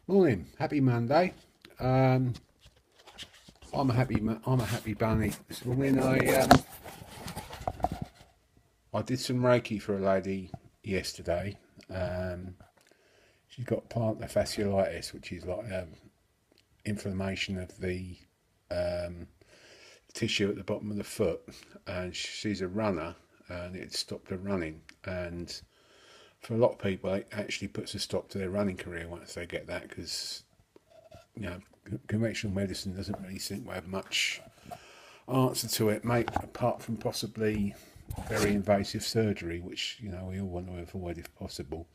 Morning, happy Monday. Um, I'm a happy bunny. This morning I did some Reiki for a lady yesterday. Um, she's got plantar fasciitis, which is like inflammation of the um, tissue at the bottom of the foot, and she's a runner, and it stopped her running. And for a lot of people, it actually puts a stop to their running career once they get that, because you know conventional medicine doesn't really seem to have much answer to it, mate, apart from possibly very invasive surgery, which we all want to avoid if possible.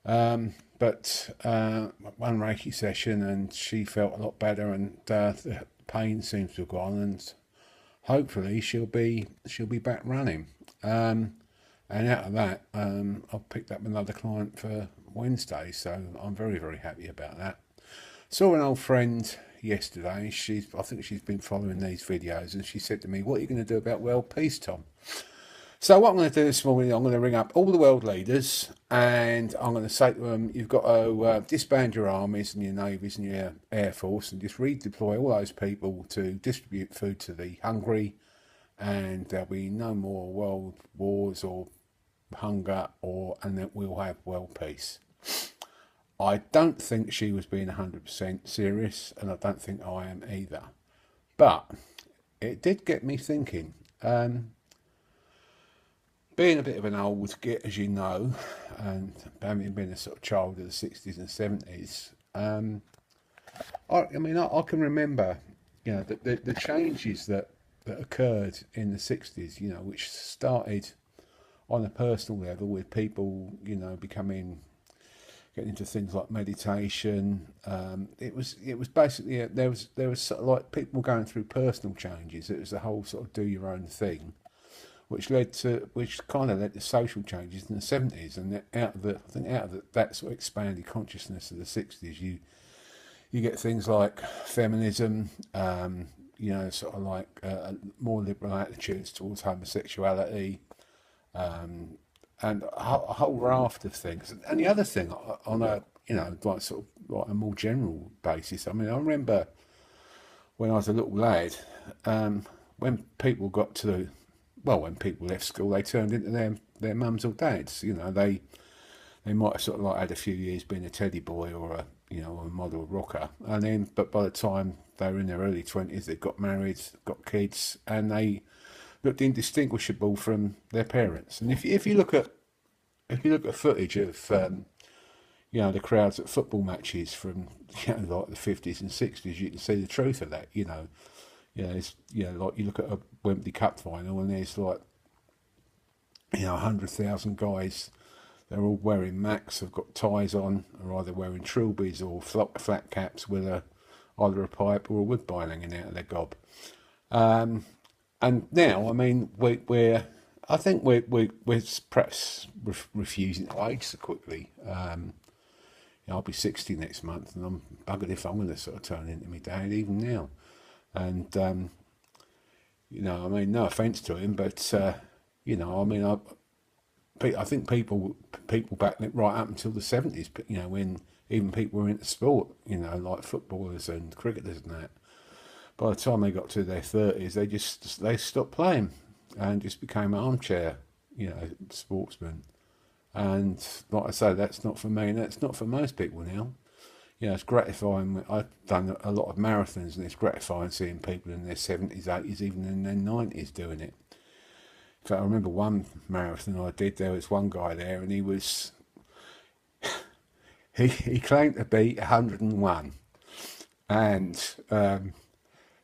But one Reiki session, and she felt a lot better, and the pain seems to have gone, and hopefully she'll be back running. And out of that, I've picked up another client for Wednesday, so I'm very very happy about that. Saw an old friend yesterday. I think she's been following these videos, and she said to me, "What are you going to do about world peace, Tom?" So what I'm going to do this morning, I'm going to ring up all the world leaders, and I'm going to say to them, "You've got to disband your armies and your navies and your air force, and just redeploy all those people to distribute food to the hungry, and there'll be no more world wars or hunger, and that we'll have world peace." I don't think she was being 100% serious, and I don't think I am either. But it did get me thinking. Being a bit of an old git, as you know, and having been a sort of child of the 60s and 70s, I can remember, the changes that occurred in the 60s, which started on a personal level with people, getting into things like meditation. It was basically there was sort of like people going through personal changes. It was the whole sort of do your own thing, which kind of led to social changes in the 70s, and out of that sort of expanded consciousness of the 60s, you get things like feminism. Sort of like more liberal attitudes towards homosexuality, and a whole raft of things. And the other thing, on a like sort of like a more general basis, I mean, I remember when I was a little lad, when people got to, well, when people left school, they turned into their mums or dads. They might have sort of like had a few years being a teddy boy or a model rocker, and then but by the time they were in their early 20s, they got married, got kids, and they looked indistinguishable from their parents. And if you look at footage of the crowds at football matches from like the 50s and 60s, you can see the truth of that. It's, like you look at a Wembley Cup final, and there's like 100,000 guys. They're all wearing Macs, have got ties on, are either wearing trilbies or flat caps with either a pipe or a woodbine hanging out of their gob. And now, I mean, I think we're perhaps refusing to age so quickly. I'll be 60 next month, and I'm buggered if I'm going to sort of turn into my dad even now. And I mean, no offence to him, but I mean, I think people back then, right up until the 70s, when even people were into sport, like footballers and cricketers and that. By the time they got to their 30s, they stopped playing and just became armchair, sportsmen. And like I say, that's not for me, and that's not for most people now. It's gratifying. I've done a lot of marathons, and it's gratifying seeing people in their 70s, 80s, even in their 90s doing it. In fact, I remember one marathon I did. There was one guy there, and he claimed to be 101, and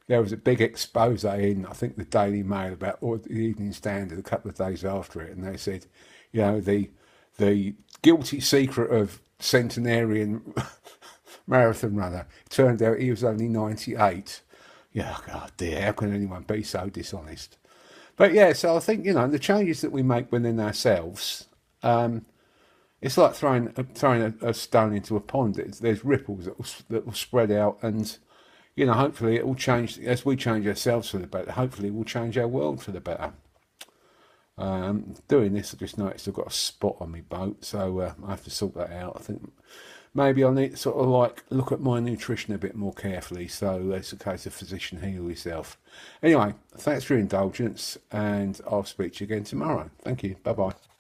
there was a big expose in, I think, the Daily Mail about, or the Evening Standard, a couple of days after it, and they said, the guilty secret of centenarian marathon runner. It turned out he was only 98. Yeah, God dear, how can anyone be so dishonest? But yeah, so I think the changes that we make within ourselves. It's like throwing a stone into a pond. There's ripples that will spread out, and hopefully it will change as we change ourselves for the better. Hopefully, we'll change our world for the better. Doing this, I just noticed I've got a spot on my boat, so I have to sort that out. I think maybe I need to sort of like look at my nutrition a bit more carefully. So it's a case of physician heal yourself. Anyway, thanks for your indulgence, and I'll speak to you again tomorrow. Thank you. Bye bye.